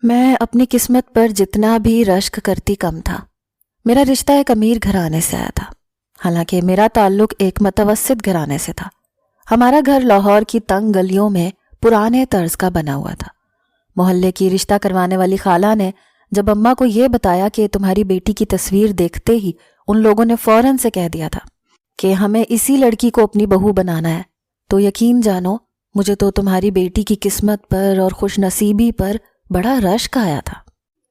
میں اپنی قسمت پر جتنا بھی رشک کرتی کم تھا۔ میرا رشتہ ایک امیر گھرانے سے آیا تھا، حالانکہ میرا تعلق ایک متوسط گھرانے سے تھا۔ ہمارا گھر لاہور کی تنگ گلیوں میں پرانے طرز کا بنا ہوا تھا۔ محلے کی رشتہ کروانے والی خالہ نے جب اماں کو یہ بتایا کہ تمہاری بیٹی کی تصویر دیکھتے ہی ان لوگوں نے فوراً سے کہہ دیا تھا کہ ہمیں اسی لڑکی کو اپنی بہو بنانا ہے، تو یقین جانو مجھے تو تمہاری بیٹی کی قسمت پر اور خوش نصیبی پر بڑا رشک آیا تھا۔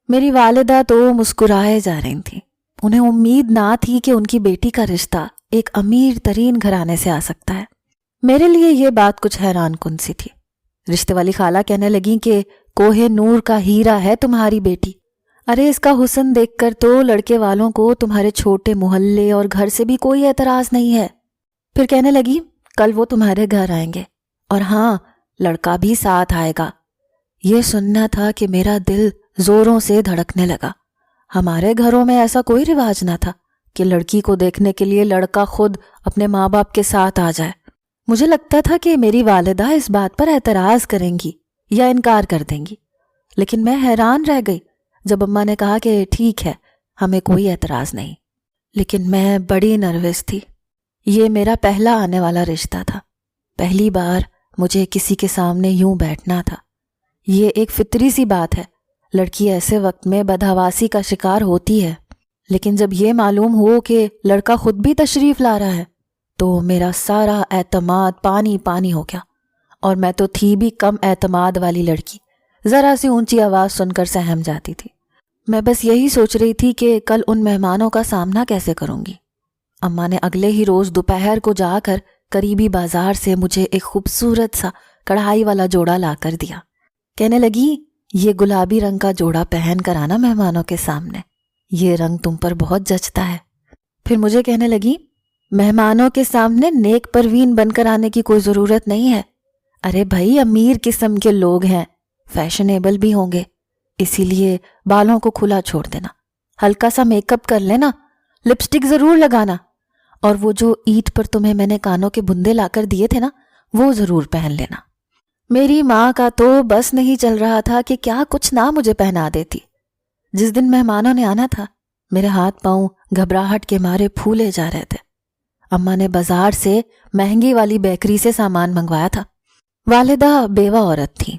میری والدہ تو مسکرائے جا رہی تھیں۔ انہیں امید نہ تھی کہ ان کی بیٹی کا رشتہ ایک امیر ترین گھرانے سے آ سکتا ہے۔ میرے لیے یہ بات کچھ حیران کن سی تھی۔ رشتے والی خالہ کہنے لگیں کہ کوہ نور کا ہیرا ہے تمہاری بیٹی، ارے اس کا حسن دیکھ کر تو لڑکے والوں کو تمہارے چھوٹے محلے اور گھر سے بھی کوئی اعتراض نہیں ہے۔ پھر کہنے لگی کل وہ تمہارے گھر آئیں گے، اور ہاں لڑکا بھی ساتھ آئے گا۔ یہ سننا تھا کہ میرا دل زوروں سے دھڑکنے لگا۔ ہمارے گھروں میں ایسا کوئی رواج نہ تھا کہ لڑکی کو دیکھنے کے لیے لڑکا خود اپنے ماں باپ کے ساتھ آ جائے۔ مجھے لگتا تھا کہ میری والدہ اس بات پر اعتراض کریں گی یا انکار کر دیں گی، لیکن میں حیران رہ گئی جب اماں نے کہا کہ ٹھیک ہے، ہمیں کوئی اعتراض نہیں۔ لیکن میں بڑی نروس تھی۔ یہ میرا پہلا آنے والا رشتہ تھا، پہلی بار مجھے کسی کے سامنے یوں بیٹھنا تھا۔ یہ ایک فطری سی بات ہے، لڑکی ایسے وقت میں بدحواسی کا شکار ہوتی ہے، لیکن جب یہ معلوم ہو کہ لڑکا خود بھی تشریف لا رہا ہے تو میرا سارا اعتماد پانی پانی ہو گیا۔ اور میں تو تھی بھی کم اعتماد والی لڑکی، ذرا سی اونچی آواز سن کر سہم جاتی تھی۔ میں بس یہی سوچ رہی تھی کہ کل ان مہمانوں کا سامنا کیسے کروں گی۔ اماں نے اگلے ہی روز دوپہر کو جا کر قریبی بازار سے مجھے ایک خوبصورت سا کڑھائی والا جوڑا لا کر دیا۔ کہنے لگی یہ گلابی رنگ کا جوڑا پہن کر آنا مہمانوں کے سامنے، یہ رنگ تم پر بہت جچتا ہے۔ پھر مجھے کہنے لگی مہمانوں کے سامنے نیک پروین بن کر آنے کی کوئی ضرورت نہیں ہے، ارے بھائی امیر قسم کے لوگ ہیں، فیشنیبل بھی ہوں گے، اسی لیے بالوں کو کھلا چھوڑ دینا، ہلکا سا میک اپ کر لینا، لپسٹک ضرور لگانا، اور وہ جو اینٹ پر تمہیں میں نے کانوں کے بندے لا کر دیے تھے نا وہ ضرور پہن لینا۔ میری ماں کا تو بس نہیں چل رہا تھا کہ کیا کچھ نہ مجھے پہنا دیتی۔ جس دن مہمانوں نے آنا تھا میرے ہاتھ پاؤں گھبراہٹ کے مارے پھولے جا رہے تھے۔ اماں نے بازار سے مہنگی والی بیکری سے سامان منگوایا تھا۔ والدہ بیوہ عورت تھی،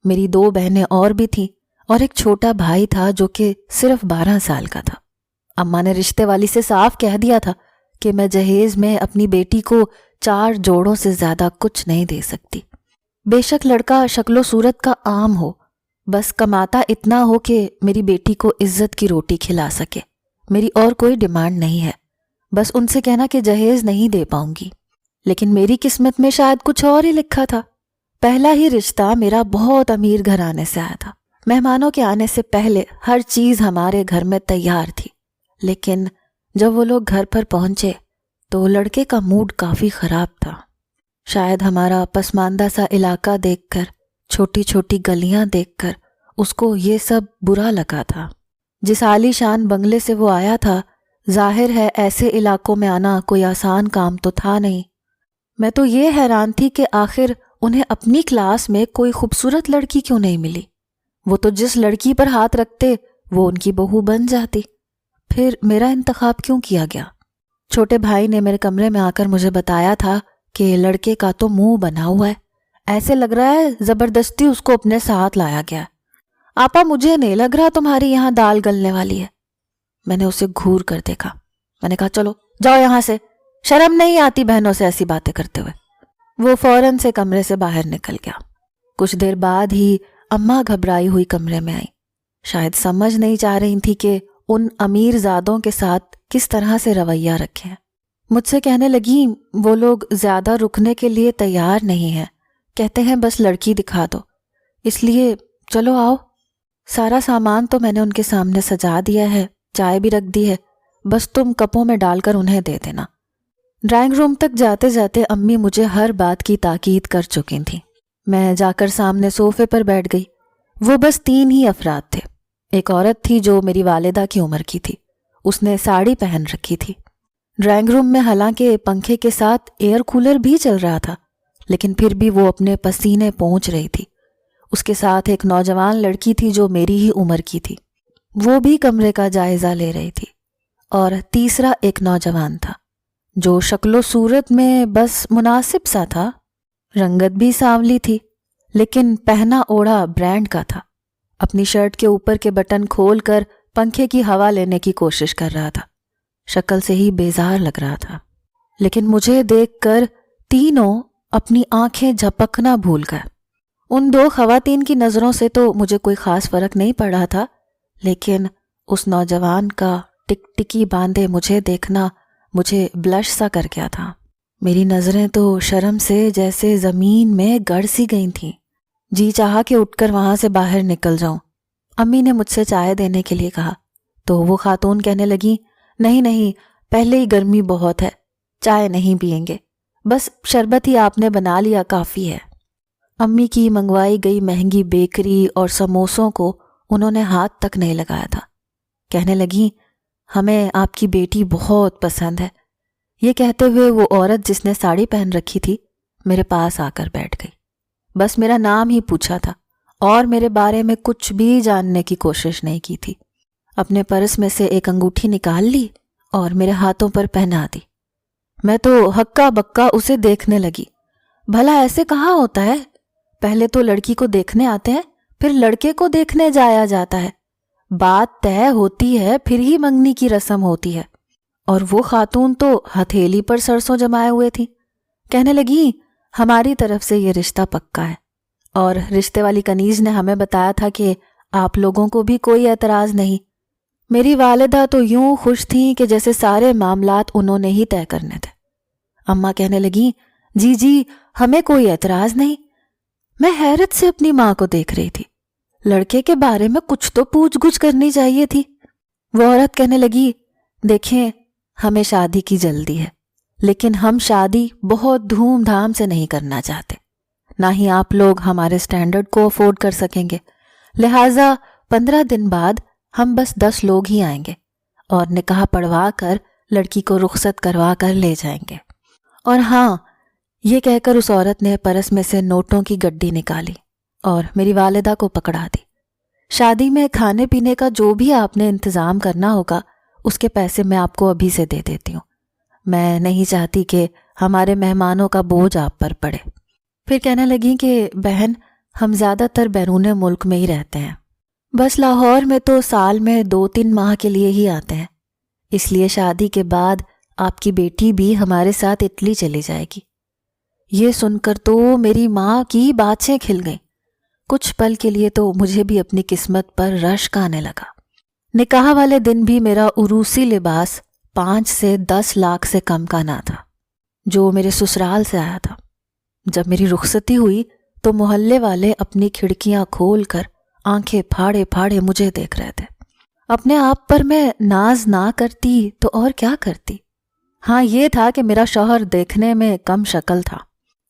میری 2 بہنیں اور بھی تھیں، اور ایک چھوٹا بھائی تھا جو کہ صرف 12 سال کا تھا۔ اماں نے رشتے والی سے صاف کہہ دیا تھا کہ میں جہیز میں اپنی بیٹی کو 4 جوڑوں سے زیادہ کچھ نہیں دے سکتی، بے شک لڑکا شکل و صورت کا عام ہو، بس کماتا اتنا ہو کہ میری بیٹی کو عزت کی روٹی کھلا سکے۔ میری اور کوئی ڈیمانڈ نہیں ہے، بس ان سے کہنا کہ جہیز نہیں دے پاؤں گی۔ لیکن میری قسمت میں شاید کچھ اور ہی لکھا تھا۔ پہلا ہی رشتہ میرا بہت امیر گھرانے سے آیا تھا۔ مہمانوں کے آنے سے پہلے ہر چیز ہمارے گھر میں تیار تھی، لیکن جب وہ لوگ گھر پر پہنچے تو لڑکے کا موڈ کافی خراب تھا۔ شاید ہمارا پسماندہ سا علاقہ دیکھ کر، چھوٹی چھوٹی گلیاں دیکھ کر اس کو یہ سب برا لگا تھا۔ جس عالی شان بنگلے سے وہ آیا تھا، ظاہر ہے ایسے علاقوں میں آنا کوئی آسان کام تو تھا نہیں۔ میں تو یہ حیران تھی کہ آخر انہیں اپنی کلاس میں کوئی خوبصورت لڑکی کیوں نہیں ملی۔ وہ تو جس لڑکی پر ہاتھ رکھتے وہ ان کی بہو بن جاتی، پھر میرا انتخاب کیوں کیا گیا؟ چھوٹے بھائی نے میرے کمرے میں آ کر مجھے بتایا تھا کہ لڑکے کا تو منہ بنا ہوا ہے، ایسے لگ رہا ہے زبردستی اس کو اپنے ساتھ لایا گیا۔ آپا مجھے نہیں لگ رہا تمہاری یہاں دال گلنے والی ہے۔ میں نے اسے گھور کر دیکھا۔ میں نے کہا چلو جاؤ یہاں سے، شرم نہیں آتی بہنوں سے ایسی باتیں کرتے ہوئے۔ وہ فوراً سے کمرے سے باہر نکل گیا۔ کچھ دیر بعد ہی اماں گھبرائی ہوئی کمرے میں آئی، شاید سمجھ نہیں چاہ رہی تھی کہ ان امیر زادوں کے ساتھ کس طرح سے رویہ رکھے ہیں۔ مجھ سے کہنے لگی وہ لوگ زیادہ رکنے کے لیے تیار نہیں ہیں، کہتے ہیں بس لڑکی دکھا دو، اس لیے چلو آؤ۔ سارا سامان تو میں نے ان کے سامنے سجا دیا ہے، چائے بھی رکھ دی ہے، بس تم کپوں میں ڈال کر انہیں دے دینا۔ ڈرائنگ روم تک جاتے جاتے امی مجھے ہر بات کی تاکید کر چکی تھیں۔ میں جا کر سامنے صوفے پر بیٹھ گئی۔ وہ بس 3 ہی افراد تھے۔ ایک عورت تھی جو میری والدہ کی عمر کی تھی، اس نے ساڑی پہن رکھی تھی۔ ڈرائنگ روم میں حالانکہ پنکھے کے ساتھ ایئر کولر بھی چل رہا تھا، لیکن پھر بھی وہ اپنے پسینے پونچھ رہی تھی۔ اس کے ساتھ ایک نوجوان لڑکی تھی جو میری ہی عمر کی تھی، وہ بھی کمرے کا جائزہ لے رہی تھی، اور تیسرا ایک نوجوان تھا جو شکل و صورت میں بس مناسب سا تھا، رنگت بھی سانولی تھی لیکن پہنا اوڑھا برانڈ کا تھا، اپنی شرٹ کے اوپر کے بٹن کھول کر پنکھے کی ہوا لینے کی کوشش کر رہا تھا، شکل سے ہی بیزار لگ رہا تھا، لیکن مجھے دیکھ کر تینوں اپنی آنکھیں جھپکنا بھول گئے۔ ان دو خواتین کی نظروں سے تو مجھے کوئی خاص فرق نہیں پڑ رہا تھا، لیکن اس نوجوان کا ٹک ٹکی باندھے مجھے دیکھنا مجھے بلش سا کر گیا تھا۔ میری نظریں تو شرم سے جیسے زمین میں گڑ سی گئی تھیں۔ جی چاہا کہ اٹھ کر وہاں سے باہر نکل جاؤں۔ امی نے مجھ سے چائے دینے کے لیے کہا تو وہ خاتون کہنے لگی، نہیں، پہلے ہی گرمی بہت ہے، چائے نہیں پئیں گے، بس شربت ہی آپ نے بنا لیا کافی ہے۔ امی کی منگوائی گئی مہنگی بیکری اور سموسوں کو انہوں نے ہاتھ تک نہیں لگایا تھا۔ کہنے لگی، ہمیں آپ کی بیٹی بہت پسند ہے۔ یہ کہتے ہوئے وہ عورت جس نے ساڑی پہن رکھی تھی میرے پاس آ کر بیٹھ گئی، بس میرا نام ہی پوچھا تھا اور میرے بارے میں کچھ بھی جاننے کی کوشش نہیں کی تھی۔ اپنے پرس میں سے ایک انگوٹھی نکال لی اور میرے ہاتھوں پر پہنا دی۔ میں تو ہکا بکا اسے دیکھنے لگی۔ بھلا ایسے کہاں ہوتا ہے؟ پہلے تو لڑکی کو دیکھنے آتے ہیں، پھر لڑکے کو دیکھنے جایا جاتا ہے، بات طے ہوتی ہے، پھر ہی منگنی کی رسم ہوتی ہے۔ اور وہ خاتون تو ہتھیلی پر سرسوں جمائے ہوئے تھی۔ کہنے لگی، ہماری طرف سے یہ رشتہ پکا ہے، اور رشتے والی کنیز نے ہمیں بتایا تھا کہ آپ لوگوں کو بھی کوئی اعتراض نہیں۔ میری والدہ تو یوں خوش تھیں کہ جیسے سارے معاملات انہوں نے ہی طے کرنے تھے۔ اماں کہنے لگیں، جی ہمیں کوئی اعتراض نہیں۔ میں حیرت سے اپنی ماں کو دیکھ رہی تھی۔ لڑکے کے بارے میں کچھ تو پوچھ گچھ کرنی چاہیے تھی۔ وہ عورت کہنے لگی، دیکھیں، ہمیں شادی کی جلدی ہے، لیکن ہم شادی بہت دھوم دھام سے نہیں کرنا چاہتے، نہ ہی آپ لوگ ہمارے سٹینڈرڈ کو افورڈ کر سکیں گے، لہٰذا 15 دن بعد ہم بس 10 لوگ ہی آئیں گے اور نکاح پڑھوا کر لڑکی کو رخصت کروا کر لے جائیں گے۔ اور ہاں، یہ کہہ کر اس عورت نے پرس میں سے نوٹوں کی گڈی نکالی اور میری والدہ کو پکڑا دی۔ شادی میں کھانے پینے کا جو بھی آپ نے انتظام کرنا ہوگا اس کے پیسے میں آپ کو ابھی سے دے دیتی ہوں، میں نہیں چاہتی کہ ہمارے مہمانوں کا بوجھ آپ پر پڑے۔ پھر کہنے لگی کہ بہن، ہم زیادہ تر بیرون ملک میں ہی رہتے ہیں، بس لاہور میں تو سال میں 2-3 ماہ کے لیے ہی آتے ہیں، اس لیے شادی کے بعد آپ کی بیٹی بھی ہمارے ساتھ اٹلی چلی جائے گی۔ یہ سن کر تو میری ماں کی باتیں کھل گئیں۔ کچھ پل کے لیے تو مجھے بھی اپنی قسمت پر رشک آنے لگا۔ نکاح والے دن بھی میرا عروسی لباس 5 سے 10 لاکھ سے کم کا نہ تھا، جو میرے سسرال سے آیا تھا۔ جب میری رخصتی ہوئی تو محلے والے اپنی کھڑکیاں کھول کر آنکھیں پھاڑے پھاڑے مجھے دیکھ رہے تھے۔ اپنے آپ پر میں ناز نہ کرتی تو اور کیا کرتی؟ ہاں، یہ تھا کہ میرا شوہر دیکھنے میں کم شکل تھا،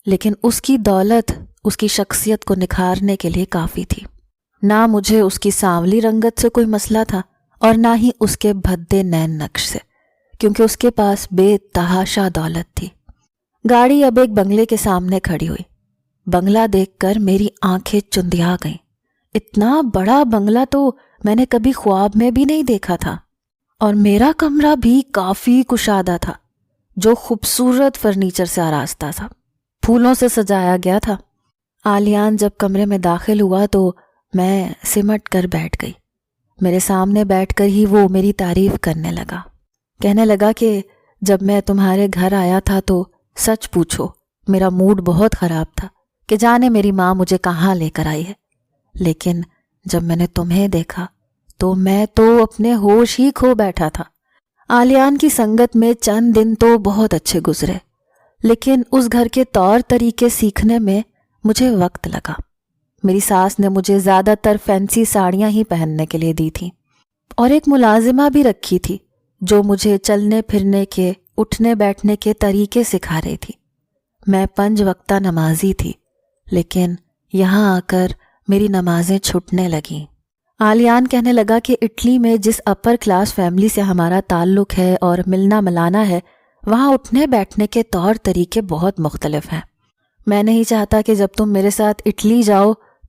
لیکن اس کی دولت اس کی شخصیت کو نکھارنے کے لیے کافی تھی۔ نہ مجھے اس کی سانولی رنگت سے کوئی مسئلہ تھا اور نہ ہی اس کے بھدے نین نقش سے، کیونکہ اس کے پاس بے تحاشا دولت تھی۔ گاڑی اب ایک بنگلے کے سامنے کھڑی ہوئی۔ بنگلہ دیکھ کر میری آنکھیں چندیا گئیں۔ اتنا بڑا بنگلہ تو میں نے کبھی خواب میں بھی نہیں دیکھا تھا، اور میرا کمرہ بھی کافی کشادہ تھا، جو خوبصورت فرنیچر سے آراستہ تھا، پھولوں سے سجایا گیا تھا۔ آلیان جب کمرے میں داخل ہوا تو میں سمٹ کر بیٹھ گئی۔ میرے سامنے بیٹھ کر ہی وہ میری تعریف کرنے لگا۔ کہنے لگا کہ جب میں تمہارے گھر آیا تھا تو سچ پوچھو میرا موڈ بہت خراب تھا کہ جانے میری ماں مجھے کہاں لے کر آئی ہے، لیکن جب میں نے تمہیں دیکھا تو میں تو اپنے ہوش ہی کھو بیٹھا تھا۔ آلیان کی سنگت میں چند دن تو بہت اچھے گزرے، لیکن اس گھر کے طور طریقے سیکھنے میں مجھے وقت لگا۔ میری ساس نے مجھے زیادہ تر فینسی ساڑیاں ہی پہننے کے لیے دی تھیں، اور ایک ملازمہ بھی رکھی تھی جو مجھے چلنے پھرنے کے، اٹھنے بیٹھنے کے طریقے سکھا رہی تھی۔ میں 5 وقتہ نمازی تھی، لیکن یہاں آ کر میری نمازیں چھٹنے لگیں۔ آلیان کہنے لگا کہ اٹلی میں جس اپر کلاس فیملی سے ہمارا تعلق ہے اور ملنا ملانا ہے، وہاں اٹھنے بیٹھنے کے طور طریقے بہت مختلف ہیں۔ میں نہیں چاہتا کہ جب تم میرے ساتھ اٹلی جاؤ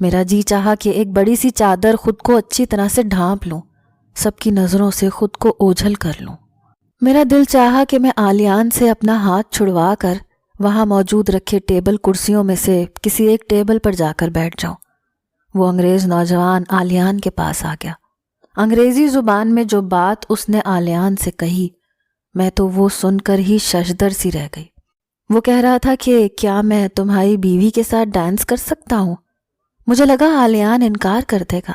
میرا جی چاہا کہ ایک بڑی سی چادر خود کو اچھی طرح سے ڈھانپ لوں، سب کی نظروں سے خود کو اوجھل کر لوں۔ میرا دل چاہا کہ میں آلیان سے اپنا ہاتھ چھڑوا کر وہاں موجود رکھے ٹیبل کرسیوں میں سے کسی ایک ٹیبل پر جا کر بیٹھ جاؤں۔ وہ انگریز نوجوان آلیان کے پاس آ گیا۔ انگریزی زبان میں جو بات اس نے آلیان سے کہی، میں تو وہ سن کر ہی ششدر سی رہ گئی۔ وہ کہہ رہا تھا کہ کیا میں تمہاری بیوی کے ساتھ ڈانس کر سکتا ہوں؟ مجھے لگا آلیان انکار کر دے گا،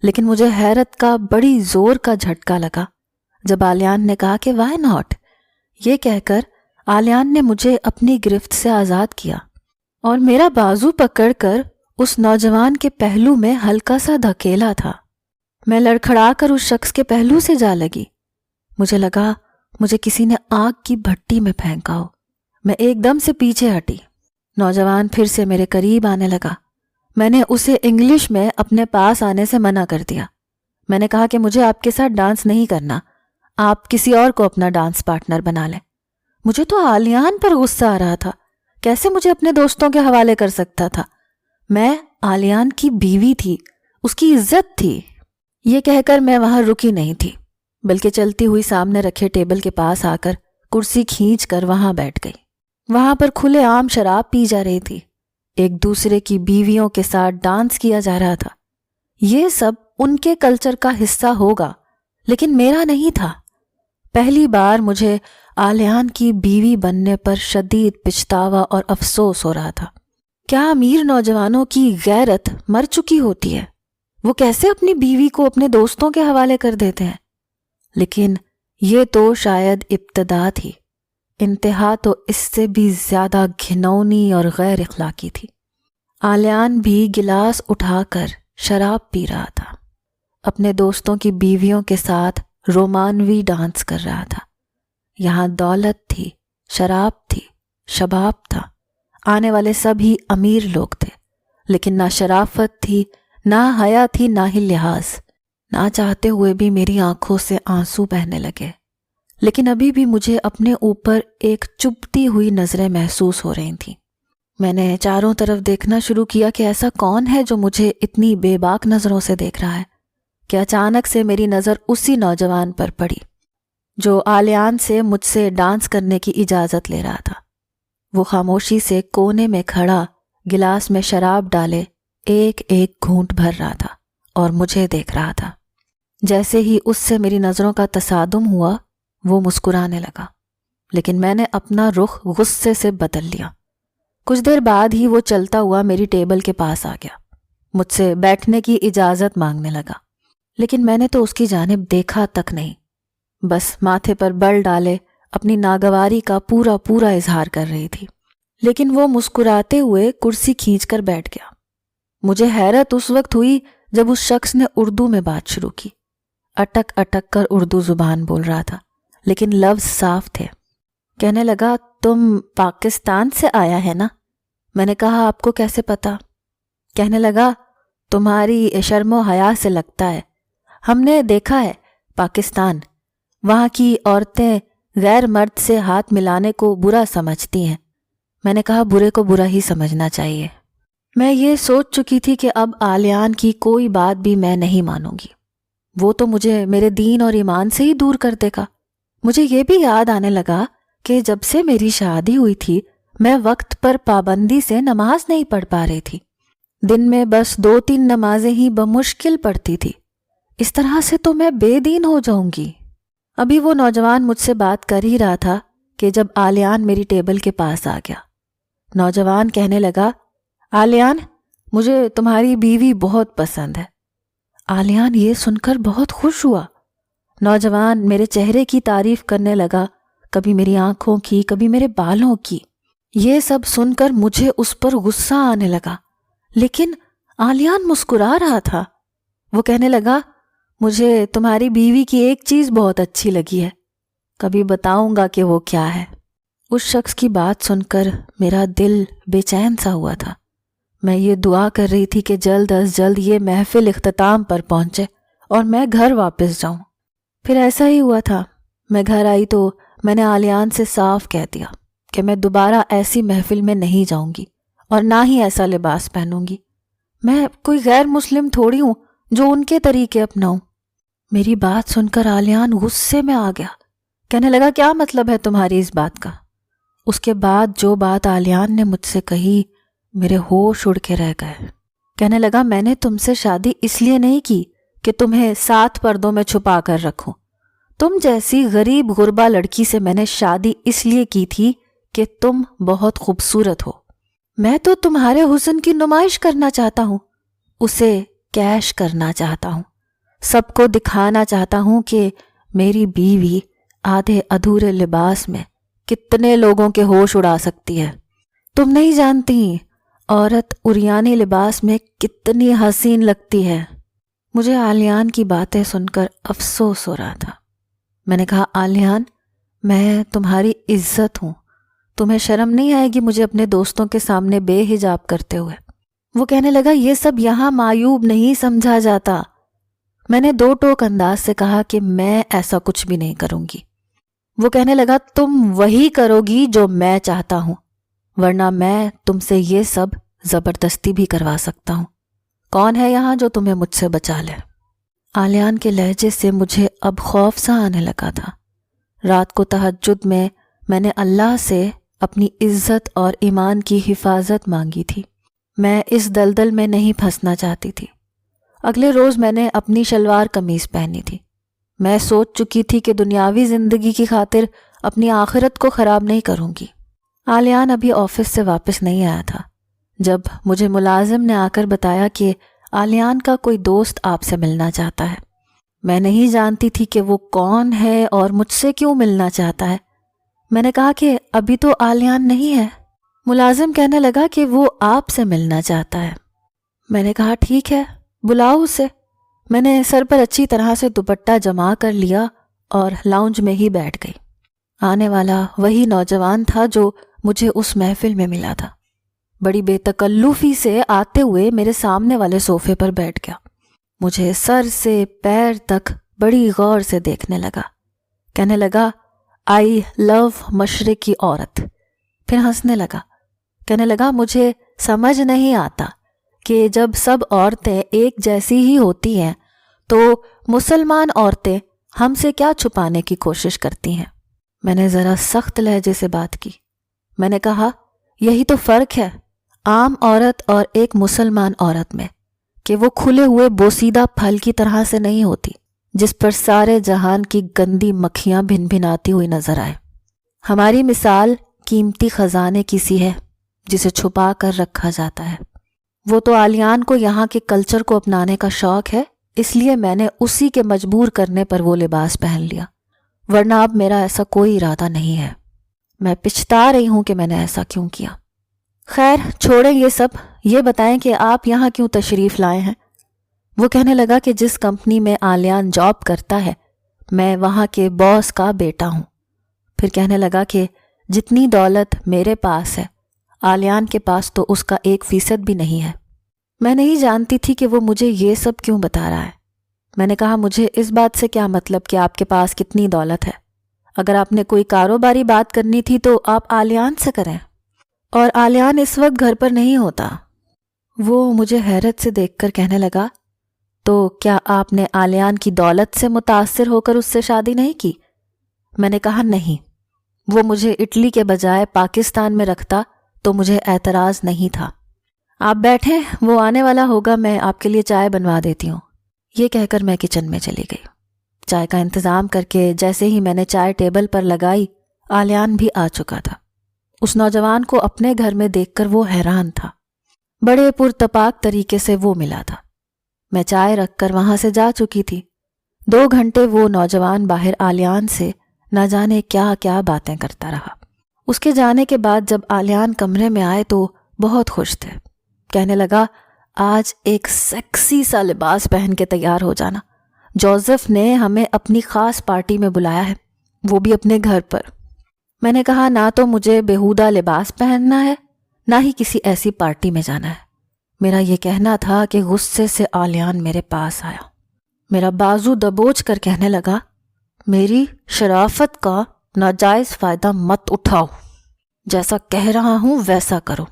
لیکن مجھے حیرت کا بڑی زور کا جھٹکا لگا جب آلیان نے کہا کہ وائی ناٹ۔ یہ کہہ کر آلیان نے مجھے اپنی گرفت سے آزاد کیا اور میرا بازو پکڑ کر اس نوجوان کے پہلو میں ہلکا سا دھکیلا تھا۔ میں لڑکھڑا کر اس شخص کے پہلو سے جا لگی۔ مجھے لگا مجھے کسی نے آگ کی بھٹی میں پھینکا ہو۔ میں ایک دم سے پیچھے ہٹی۔ نوجوان پھر سے میرے قریب آنے لگا۔ میں نے اسے انگلش میں اپنے پاس آنے سے منع کر دیا۔ میں نے کہا کہ مجھے آپ کے ساتھ ڈانس نہیں کرنا، آپ کسی اور کو اپنا ڈانس پارٹنر بنا لیں۔ مجھے تو آلیان پر غصہ آ رہا تھا، کیسے مجھے اپنے دوستوں کے حوالے کر سکتا تھا؟ میں آلیان کی بیوی تھی، اس کی عزت تھی۔ یہ کہہ کر میں وہاں رکی نہیں تھی، بلکہ چلتی ہوئی سامنے رکھے ٹیبل کے پاس آ کر کرسی کھینچ کر وہاں بیٹھ گئی۔ وہاں پر کھلے عام شراب پی جا رہی تھی، ایک دوسرے کی بیویوں کے ساتھ ڈانس کیا جا رہا تھا۔ یہ سب ان کے کلچر کا حصہ ہوگا، لیکن میرا نہیں تھا۔ پہلی بار مجھے آلیان کی بیوی بننے پر شدید پچھتاوا اور افسوس ہو رہا تھا۔ کیا امیر نوجوانوں کی غیرت مر چکی ہوتی ہے؟ وہ کیسے اپنی بیوی کو اپنے دوستوں کے حوالے کر دیتے ہیں؟ لیکن یہ تو شاید ابتدا تھی، انتہا تو اس سے بھی زیادہ گھنونی اور غیر اخلاقی تھی۔ آلیان بھی گلاس اٹھا کر شراب پی رہا تھا، اپنے دوستوں کی بیویوں کے ساتھ رومانوی ڈانس کر رہا تھا۔ یہاں دولت تھی، شراب تھی، شباب تھا، آنے والے سب ہی امیر لوگ تھے، لیکن نہ شرافت تھی، نہ حیا تھی، نہ ہی لحاظ۔ نہ چاہتے ہوئے بھی میری آنکھوں سے آنسو بہنے لگے، لیکن ابھی بھی مجھے اپنے اوپر ایک چبھتی ہوئی نظریں محسوس ہو رہی تھیں۔ میں نے چاروں طرف دیکھنا شروع کیا کہ ایسا کون ہے جو مجھے اتنی بے باک نظروں سے دیکھ رہا ہے، کہ اچانک سے میری نظر اسی نوجوان پر پڑی جو آلیان سے مجھ سے ڈانس کرنے کی اجازت لے رہا تھا۔ وہ خاموشی سے کونے میں کھڑا گلاس میں شراب ڈالے ایک ایک گھونٹ بھر رہا تھا اور مجھے دیکھ رہا تھا۔ جیسے ہی اس سے میری نظروں کا تصادم ہوا، وہ مسکرانے لگا، لیکن میں نے اپنا رخ غصے سے بدل لیا۔ کچھ دیر بعد ہی وہ چلتا ہوا میری ٹیبل کے پاس آ گیا، مجھ سے بیٹھنے کی اجازت مانگنے لگا، لیکن میں نے تو اس کی جانب دیکھا تک نہیں، بس ماتھے پر بل ڈالے اپنی ناگواری کا پورا اظہار کر رہی تھی۔ لیکن وہ مسکراتے ہوئے کرسی کھینچ کر بیٹھ گیا۔ مجھے حیرت اس وقت ہوئی جب اس شخص نے اردو میں بات شروع کی۔ اٹک اٹک کر اردو زبان بول رہا تھا، لیکن لفظ صاف تھے۔ کہنے لگا، تم پاکستان سے آیا ہے نا؟ میں نے کہا، آپ کو کیسے پتا؟ کہنے لگا، تمہاری شرم و حیا سے لگتا ہے، ہم نے دیکھا ہے پاکستان، وہاں کی عورتیں غیر مرد سے ہاتھ ملانے کو برا سمجھتی ہیں۔ میں نے کہا، برے کو برا ہی سمجھنا چاہیے۔ میں یہ سوچ چکی تھی کہ اب آلیان کی کوئی بات بھی میں نہیں مانوں گی، وہ تو مجھے میرے دین اور ایمان سے ہی دور کر دے گا۔ مجھے یہ بھی یاد آنے لگا کہ جب سے میری شادی ہوئی تھی، میں وقت پر پابندی سے نماز نہیں پڑھ پا رہی تھی، دن میں بس 2-3 نمازیں ہی بمشکل پڑھتی تھی۔ اس طرح سے تو میں بے دین ہو جاؤں گی۔ ابھی وہ نوجوان مجھ سے بات کر ہی رہا تھا کہ جب آلیان میری ٹیبل کے پاس آ گیا۔ نوجوان کہنے لگا، آلیان، مجھے تمہاری بیوی بہت پسند ہے۔ آلیان یہ سن کر بہت خوش ہوا۔ نوجوان میرے چہرے کی تعریف کرنے لگا، کبھی میری آنکھوں کی، کبھی میرے بالوں کی۔ یہ سب سن کر مجھے اس پر غصہ آنے لگا، لیکن آلیان مسکرا رہا تھا۔ وہ کہنے لگا، مجھے تمہاری بیوی کی ایک چیز بہت اچھی لگی ہے، کبھی بتاؤں گا کہ وہ کیا ہے۔ اس شخص کی بات سن کر میرا دل بے چین سا ہوا تھا۔ میں یہ دعا کر رہی تھی کہ جلد از جلد یہ محفل اختتام پر پہنچے اور میں گھر واپس جاؤں۔ پھر ایسا ہی ہوا تھا۔ میں گھر آئی تو میں نے آلیان سے صاف کہہ دیا کہ میں دوبارہ ایسی محفل میں نہیں جاؤں گی اور نہ ہی ایسا لباس پہنوں گی۔ میں کوئی غیر مسلم تھوڑی ہوں جو ان کے طریقے اپناؤں۔ میری بات سن کر آلیان غصے میں آ گیا، کہنے لگا کیا مطلب ہے تمہاری اس بات کا؟ اس کے بعد جو بات آلیان نے مجھ سے کہی میرے ہوش اڑ کے رہ گئے۔ کہنے لگا میں نے تم سے شادی اس لیے نہیں کی کہ تمہیں 7 پردوں میں چھپا کر رکھوں، تم جیسی غریب غربا لڑکی سے میں نے شادی اس لیے کی تھی کہ تم بہت خوبصورت ہو۔ میں تو تمہارے حسن کی نمائش کرنا چاہتا ہوں، اسے کیش کرنا چاہتا ہوں، سب کو دکھانا چاہتا ہوں کہ میری بیوی آدھے ادھورے لباس میں کتنے لوگوں کے ہوش اڑا سکتی ہے۔ تم نہیں جانتی عورت عریانی لباس میں کتنی حسین لگتی ہے۔ مجھے آلیان کی باتیں سن کر افسوس ہو رہا تھا۔ میں نے کہا آلیان، میں تمہاری عزت ہوں، تمہیں شرم نہیں آئے گی مجھے اپنے دوستوں کے سامنے بے حجاب کرتے ہوئے؟ وہ کہنے لگا یہ سب یہاں معیوب نہیں سمجھا جاتا۔ میں نے 2 ٹوک انداز سے کہا کہ میں ایسا کچھ بھی نہیں کروں گی۔ وہ کہنے لگا تم وہی کرو گی جو میں چاہتا ہوں، ورنہ میں تم سے یہ سب زبردستی بھی کروا سکتا ہوں۔ کون ہے یہاں جو تمہیں مجھ سے بچا لے؟ آلیان کے لہجے سے مجھے اب خوف سا آنے لگا تھا۔ رات کو تہجد میں نے اللہ سے اپنی عزت اور ایمان کی حفاظت مانگی تھی۔ میں اس دلدل میں نہیں پھنسنا چاہتی تھی۔ اگلے روز میں نے اپنی شلوار قمیض پہنی تھی۔ میں سوچ چکی تھی کہ دنیاوی زندگی کی خاطر اپنی آخرت کو خراب نہیں کروں گی۔ آلیان ابھی آفس سے واپس نہیں آیا تھا جب مجھے ملازم نے آ کر بتایا کہ آلیان کا کوئی دوست آپ سے ملنا چاہتا ہے۔ میں نہیں جانتی تھی کہ وہ کون ہے اور مجھ سے کیوں ملنا چاہتا ہے۔ میں نے کہا کہ ابھی تو آلیان نہیں ہے۔ ملازم کہنے لگا کہ وہ آپ سے ملنا چاہتا ہے۔ میں نے کہا ٹھیک ہے، بلاؤ اسے۔ میں نے سر پر اچھی طرح سے دوپٹہ جما کر لیا اور لاؤنج میں ہی بیٹھ گئی۔ آنے والا وہی نوجوان تھا جو مجھے اس محفل میں ملا تھا۔ بڑی بے تکلفی سے آتے ہوئے میرے سامنے والے صوفے پر بیٹھ گیا۔ مجھے سر سے پیر تک بڑی غور سے دیکھنے لگا۔ کہنے لگا آئی لو مشرق کی عورت۔ پھر ہنسنے لگا۔ کہنے لگا مجھے سمجھ نہیں آتا کہ جب سب عورتیں ایک جیسی ہی ہوتی ہیں تو مسلمان عورتیں ہم سے کیا چھپانے کی کوشش کرتی ہیں۔ میں نے ذرا سخت لہجے سے بات کی۔ میں نے کہا یہی تو فرق ہے عام عورت اور ایک مسلمان عورت میں، کہ وہ کھلے ہوئے بوسیدہ پھل کی طرح سے نہیں ہوتی جس پر سارے جہان کی گندی مکھیاں بھن بھناتی ہوئی نظر آئے۔ ہماری مثال قیمتی خزانے کی سی ہے جسے چھپا کر رکھا جاتا ہے۔ وہ تو آلیان کو یہاں کے کلچر کو اپنانے کا شوق ہے، اس لیے میں نے اسی کے مجبور کرنے پر وہ لباس پہن لیا، ورنہ اب میرا ایسا کوئی ارادہ نہیں ہے۔ میں پچھتا رہی ہوں کہ میں نے ایسا کیوں کیا۔ خیر چھوڑیں یہ سب، یہ بتائیں کہ آپ یہاں کیوں تشریف لائے ہیں؟ وہ کہنے لگا کہ جس کمپنی میں آلیان جاب کرتا ہے میں وہاں کے باس کا بیٹا ہوں۔ پھر کہنے لگا کہ جتنی دولت میرے پاس ہے آلیان کے پاس تو اس کا 1% بھی نہیں ہے۔ میں نہیں جانتی تھی کہ وہ مجھے یہ سب کیوں بتا رہا ہے۔ میں نے کہا مجھے اس بات سے کیا مطلب کہ آپ کے پاس کتنی دولت ہے؟ اگر آپ نے کوئی کاروباری بات کرنی تھی تو آپ آلیان سے کریں، اور آلیان اس وقت گھر پر نہیں ہوتا۔ وہ مجھے حیرت سے دیکھ کر کہنے لگا تو کیا آپ نے آلیان کی دولت سے متاثر ہو کر اس سے شادی نہیں کی؟ میں نے کہا نہیں، وہ مجھے اٹلی کے بجائے پاکستان میں رکھتا تو مجھے اعتراض نہیں تھا۔ آپ بیٹھیں، وہ آنے والا ہوگا، میں آپ کے لیے چائے بنوا دیتی ہوں۔ یہ کہہ کر میں کچن میں چلی گئی۔ چائے کا انتظام کر کے جیسے ہی میں نے چائے ٹیبل پر لگائی آلیان بھی آ چکا تھا۔ اس نوجوان کو اپنے گھر میں دیکھ کر وہ حیران تھا۔ بڑے پرتپاک طریقے سے وہ ملا تھا۔ میں چائے رکھ کر وہاں سے جا چکی تھی۔ 2 گھنٹے وہ نوجوان باہر آلیان سے نہ جانے کیا کیا باتیں کرتا رہا۔ اس کے جانے کے بعد جب آلیان کمرے میں آئے تو بہت خوش تھے۔ کہنے لگا آج ایک سیکسی سا لباس پہن کے تیار ہو جانا، جوزف نے ہمیں اپنی خاص پارٹی میں بلایا ہے، وہ بھی اپنے گھر پر۔ میں نے کہا نہ تو مجھے بیہودہ لباس پہننا ہے نہ ہی کسی ایسی پارٹی میں جانا ہے۔ میرا یہ کہنا تھا کہ غصے سے آلیان میرے پاس آیا، میرا بازو دبوچ کر کہنے لگا میری شرافت کا ناجائز فائدہ مت اٹھاؤ، جیسا کہہ رہا ہوں ویسا کرو۔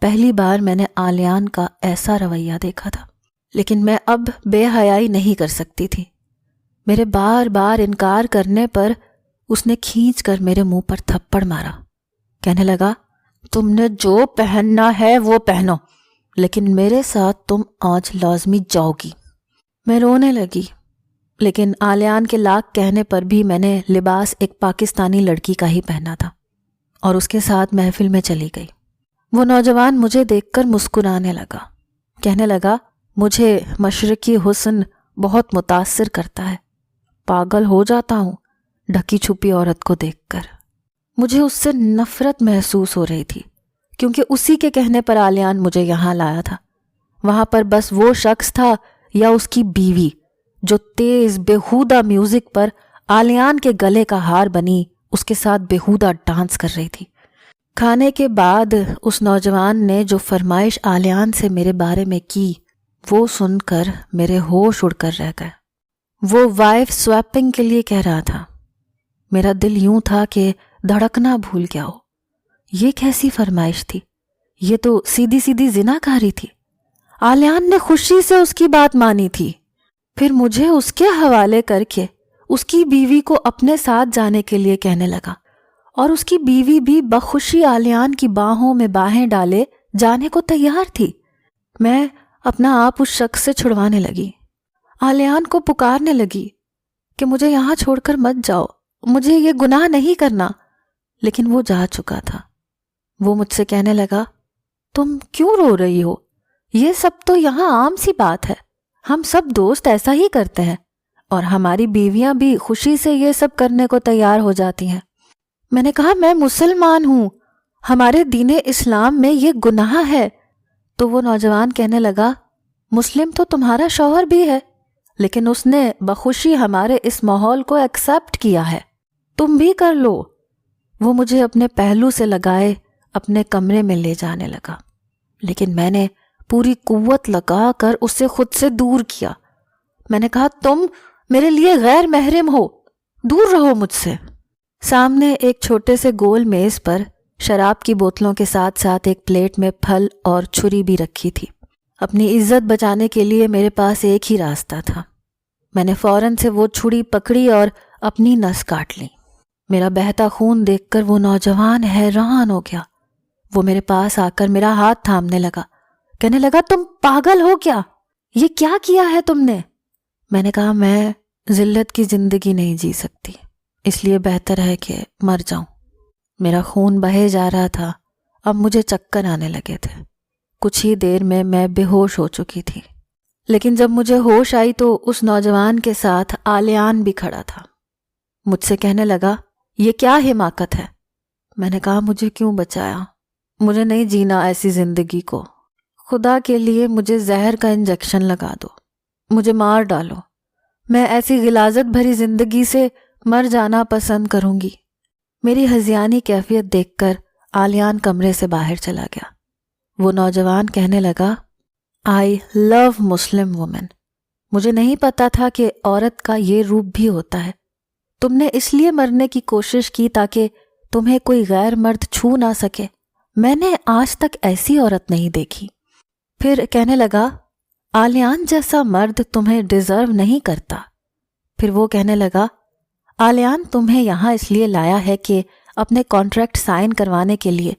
پہلی بار میں نے آلیان کا ایسا رویہ دیکھا تھا، لیکن میں اب بے حیائی نہیں کر سکتی تھی۔ میرے بار بار انکار کرنے پر اس نے کھینچ کر میرے منہ پر تھپڑ مارا۔ کہنے لگا، تم نے جو پہننا ہے وہ پہنو، لیکن میرے ساتھ تم آج لازمی جاؤ گی۔ میں رونے لگی، لیکن آلیان کے لاکھ کہنے پر بھی میں نے لباس ایک پاکستانی لڑکی کا ہی پہنا تھا اور اس کے ساتھ محفل میں چلی گئی۔ وہ نوجوان مجھے دیکھ کر مسکرانے لگا، کہنے لگا، مجھے مشرقی حسن بہت متاثر کرتا ہے، پاگل ہو جاتا ہوں ڈھکی چھپی عورت کو دیکھ کر۔ مجھے اس سے نفرت محسوس ہو رہی تھی، کیونکہ اسی کے کہنے پر آلیان مجھے یہاں لایا تھا۔ وہاں پر بس وہ شخص تھا یا اس کی بیوی جو تیز بےہودہ میوزک پر آلیان کے گلے کا ہار بنی اس کے ساتھ بےہودہ ڈانس کر رہی تھی۔ کھانے کے بعد اس نوجوان نے جو فرمائش آلیان سے میرے بارے میں کی، وہ سن کر میرے ہوش اڑ کر رہ گئے۔ وہ وائف سویپنگ کے لیے کہہ رہا تھا۔ میرا دل یوں تھا کہ دھڑکنا بھول گیا ہو۔ یہ کیسی فرمائش تھی؟ یہ تو سیدھی سیدھی زنا کاری تھی۔ آلیان نے خوشی سے اس کی بات مانی تھی، پھر مجھے اس کے حوالے کر کے اس کی بیوی کو اپنے ساتھ جانے کے لیے کہنے لگا، اور اس کی بیوی بھی بخوشی آلیان کی باہوں میں باہیں ڈالے جانے کو تیار تھی۔ میں اپنا آپ اس شخص سے چھڑوانے لگی، آلیان کو پکارنے لگی کہ مجھے یہاں چھوڑ کر مت جاؤ، مجھے یہ گناہ نہیں کرنا، لیکن وہ جا چکا تھا۔ وہ مجھ سے کہنے لگا، تم کیوں رو رہی ہو؟ یہ سب تو یہاں عام سی بات ہے، ہم سب دوست ایسا ہی کرتے ہیں، اور ہماری بیویاں بھی خوشی سے یہ سب کرنے کو تیار ہو جاتی ہیں۔ میں نے کہا، میں مسلمان ہوں، ہمارے دین اسلام میں یہ گناہ ہے۔ تو وہ نوجوان کہنے لگا، مسلم تو تمہارا شوہر بھی ہے، لیکن اس نے بخوشی ہمارے اس ماحول کو ایکسیپٹ کیا ہے، تم بھی کر لو۔ وہ مجھے اپنے پہلو سے لگائے اپنے کمرے میں لے جانے لگا، لیکن میں نے پوری قوت لگا کر اسے خود سے دور کیا۔ میں نے کہا، تم میرے لیے غیر محرم ہو، دور رہو مجھ سے۔ سامنے ایک چھوٹے سے گول میز پر شراب کی بوتلوں کے ساتھ ساتھ ایک پلیٹ میں پھل اور چھری بھی رکھی تھی۔ اپنی عزت بچانے کے لیے میرے پاس ایک ہی راستہ تھا۔ میں نے فوراً سے وہ چھری پکڑی اور اپنی نس کاٹ لی۔ میرا بہتا خون دیکھ کر وہ نوجوان حیران ہو گیا۔ وہ میرے پاس آ کر میرا ہاتھ تھامنے لگا، کہنے لگا، تم پاگل ہو کیا؟ یہ کیا کیا ہے تم نے؟ میں نے کہا، میں ذلت کی زندگی نہیں جی سکتی، اس لیے بہتر ہے کہ مر جاؤں۔ میرا خون بہے جا رہا تھا، اب مجھے چکر آنے لگے تھے۔ کچھ ہی دیر میں میں بے ہوش ہو چکی تھی، لیکن جب مجھے ہوش آئی تو اس نوجوان کے ساتھ آلیان بھی کھڑا تھا۔ مجھ سے کہنے لگا، یہ کیا حماقت ہے؟ میں نے کہا، مجھے کیوں بچایا؟ مجھے نہیں جینا ایسی زندگی کو، خدا کے لیے مجھے زہر کا انجیکشن لگا دو، مجھے مار ڈالو، میں ایسی غلاظت بھری زندگی سے مر جانا پسند کروں گی۔ میری ہذیانی کیفیت دیکھ کر آلیان کمرے سے باہر چلا گیا۔ وہ نوجوان کہنے لگا، آئی لو مسلم وومن، مجھے نہیں پتا تھا کہ عورت کا یہ روپ بھی ہوتا ہے۔ تم نے اس لیے مرنے کی کوشش کی تاکہ تمہیں کوئی غیر مرد چھو نہ سکے۔ میں نے آج تک ایسی عورت نہیں دیکھی۔ پھر کہنے لگا، آلیان جیسا مرد تمہیں ڈیزرو نہیں کرتا۔ پھر وہ کہنے لگا، آلیان تمہیں یہاں اس لیے لایا ہے کہ اپنے کانٹریکٹ سائن کروانے کے لیے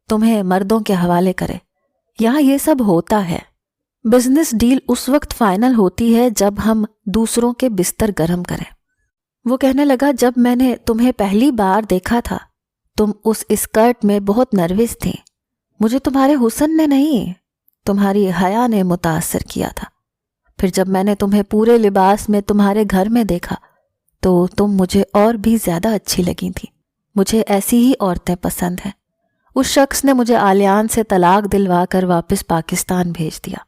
تمہیں مردوں کے حوالے کرے۔ یہاں یہ سب ہوتا ہے۔ بزنس ڈیل اس وقت فائنل ہوتی ہے جب ہم دوسروں کے بستر گرم کریں۔ وہ کہنے لگا، جب میں نے تمہیں پہلی بار دیکھا تھا تم اس اسکرٹ میں بہت نروس تھیں۔ مجھے تمہارے حسن نے نہیں، تمہاری حیا نے متاثر کیا تھا۔ پھر جب میں نے تمہیں پورے لباس میں تمہارے گھر میں دیکھا تو تم مجھے اور بھی زیادہ اچھی لگی تھی۔ مجھے ایسی ہی عورتیں پسند ہیں۔ اس شخص نے مجھے آلیان سے طلاق دلوا کر واپس پاکستان بھیج دیا۔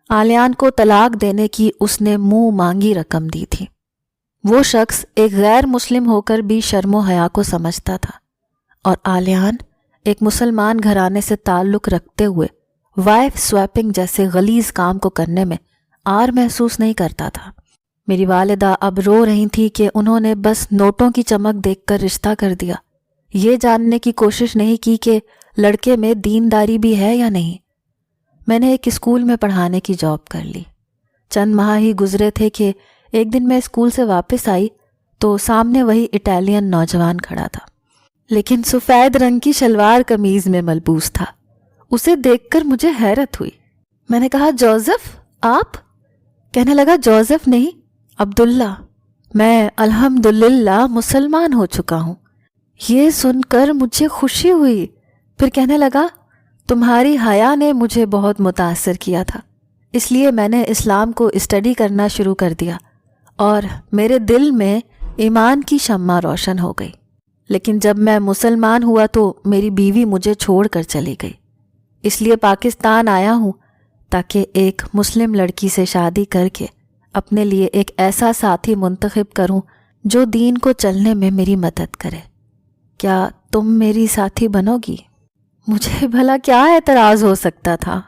آلیان کو طلاق دینے کی اس نے منہ مانگی رقم دی تھی۔ وہ شخص ایک غیر مسلم ہو کر بھی شرم و حیا کو سمجھتا تھا، اور آلیان ایک مسلمان گھرانے سے تعلق رکھتے ہوئے وائف سویپنگ جیسے غلیظ کام کو کرنے میں آر محسوس نہیں کرتا تھا۔ میری والدہ اب رو رہی تھی کہ انہوں نے بس نوٹوں کی چمک دیکھ کر رشتہ کر دیا، یہ جاننے کی کوشش نہیں کی کہ لڑکے میں دینداری بھی ہے یا نہیں۔ میں نے ایک اسکول میں پڑھانے کی جاب کر لی۔ چند ماہ ہی گزرے تھے کہ ایک دن میں اسکول سے واپس آئی تو سامنے وہی اٹالین نوجوان کھڑا تھا، لیکن سفید رنگ کی شلوار قمیض میں ملبوس تھا۔ اسے دیکھ کر مجھے حیرت ہوئی۔ میں نے کہا، جوزف آپ؟ کہنے لگا، جوزف نہیں، عبداللہ، میں الحمدللہ مسلمان ہو چکا ہوں۔ یہ سن کر مجھے خوشی ہوئی۔ پھر کہنے لگا، تمہاری حیا نے مجھے بہت متاثر کیا تھا، اس لیے میں نے اسلام کو اسٹڈی کرنا شروع کر دیا اور میرے دل میں ایمان کی شمع روشن ہو گئی۔ لیکن جب میں مسلمان ہوا تو میری بیوی مجھے چھوڑ کر چلی گئی، اس لیے پاکستان آیا ہوں تاکہ ایک مسلم لڑکی سے شادی کر کے اپنے لیے ایک ایسا ساتھی منتخب کروں جو دین کو چلنے میں میری مدد کرے۔ کیا تم میری ساتھی بنو گی؟ مجھے بھلا کیا اعتراض ہو سکتا تھا؟